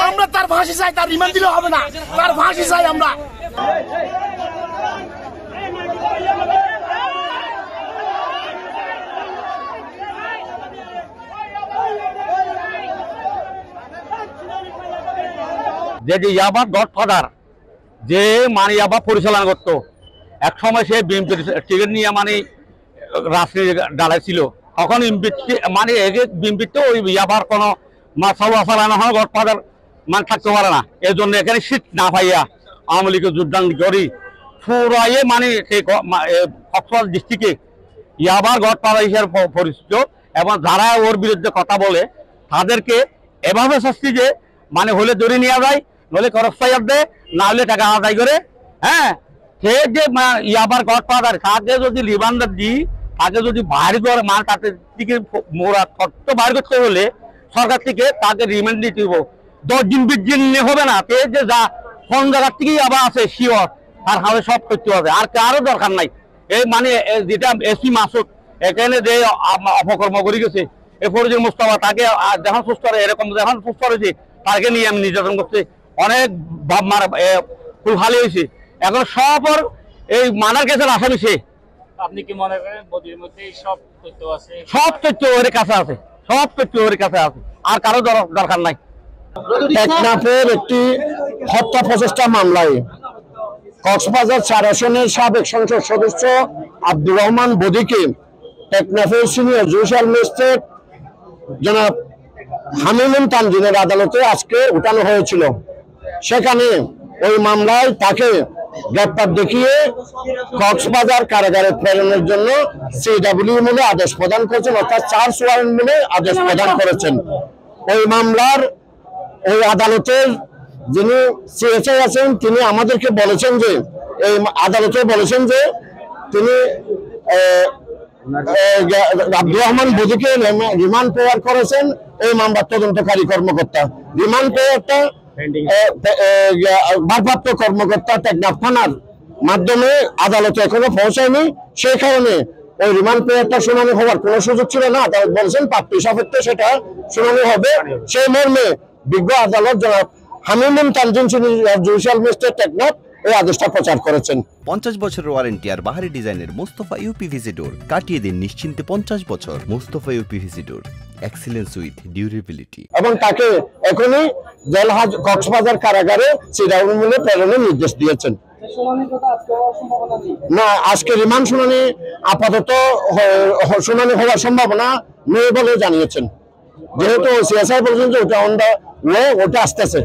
আমরা তার ফাঁসি চাই, তার রিমান্ড দিলে হবে না, তার ফাঁসি চাই আমরা। যে ইয়াবা গডফাদার যে মানে ইয়াবা পরিচালনা করতো, এক সময় সে বিএনপির টিকিট নিয়ে মানে রাজনীতি ডালাইছিল, তখন মানে বিএনপিতে ওই ইয়াবার কোনো মাসাওয়া চালানো হয়, গডফাদার মানে থাকতে পারে না। এই জন্য এখানে সিট না পাইয়া আওয়ামী লীগের যোগদান করি পুরাই মানে সেই কক্সবাজার ডিস্ট্রিক্টে ইয়াবার গডফাদার হিসেবে পরিচিত। এবং যারা ওর বিরুদ্ধে কথা বলে তাদেরকে এভাবে শাস্তি যে মানে হলে ধরে নেওয়া যায়, নইলে খরচ দেয়, না হলে টাকা আদায় করে। হ্যাঁ, সে যে ইয়াবার গডফাদার তাকে যদি রিমান্ডার দিই, তাকে যদি বাইর করে মানে তাতে থেকে মোরা তথ্য বাইর করতে হলে সরকার থেকে তাকে রিমান্ড দিতে হবো। 10 দিন 20 দিন হবে না, সে যে যা কোন জায়গার থেকেই আবার আছে শিওর তার হাতে সব করতে হবে, আর কারো দরকার নাই। এই মানে যেটা এসপি মাসুদ এখানে যে অপকর্ম করে গেছে, এ ফরজুল মুস্তাফা তাকে যখন সুস্থ করে, এরকম যখন সুস্থ হয়েছে তাকে নিয়ে আমি নির্যাতন করতে অনেক ফুল খালি হয়েছে। এখন সব এই মানার কাছে আসামি সে। আপনি কি মনে করেন বদির মধ্যে সব তথ্য আছে? সব তথ্য ওর কাছে আছে, সব তথ্য ওর কাছে আছে, আর কারো দরকার নাই। টেকনাফের একটি হত্যা প্রচেষ্টা মামলায় কক্সবাজার 4 আসনের সাবেক সংসদ সদস্য আব্দুর রহমান বদিকে টেকনাফের সিনিয়র জুডিশিয়াল ম্যাজিস্ট্রেট জনাব হামিমুন তানজিনের আদালতে আজকে উঠানো হয়েছিল। সেখানে ওই মামলায় তাকে গ্রেপ্তার দেখিয়ে কক্সবাজার কারাগারে প্রেরণের জন্য সিডব্লিউ মিলে আদেশ প্রদান করেছেন, অর্থাৎ চার্জ ওয়ারেন্ট মিলে আদেশ প্রদান করেছেন। ওই মামলার ওই আদালতের যিনি সিএসআই আছেন তিনি আমাদেরকে বলেছেন যে এই আদালতে বলেছেন যে তিনি আব্দুর রহমান বদিকে রিমান্ড পেয়ার করেছেন এই মামলার তদন্তকারী কর্মকর্তা। রিমান্ড পেয়ারটা ভারপ্রাপ্ত কর্মকর্তা টেকনাফ থানার মাধ্যমে আদালতে এখনো পৌঁছায়নি। সেই কারণে ওই রিমান্ড পেয়ারটা শুনানি হওয়ার কোনো সুযোগ ছিল না। আদালত বলেছেন প্রাপ্তি সাপেক্ষে সেটা শুনানি হবে। সেই মর্মে বিজ্ঞ আদালত জনাব হামিমুন তানজিন জুডিশিয়াল ম্যাজিস্ট্রেট টেকনাফ এই আদেশটা প্রচার করেছেন। 50 বছরের ওয়ারেন্টি আর বাহারি ডিজাইনের মুস্তাফা ইউপিভিসি ডোর, কাটিয়ে দিন নিশ্চিন্তে 50 বছর। Mustafa uPVC door, excellence with durability. এবং তাকে এখনই জেলহাজ কক্সবাজার কারাগারে সিডব্লিউ মিলে প্রেরণের নির্দেশ দিয়েছেন। না, আজকে রিমান্ড শুনানি আপাতত শুনানি হওয়ার সম্ভাবনা নেই বলে জানিয়েছেন, যেহেতু সিএসআই বলছেন যে ওটা আসতেছে।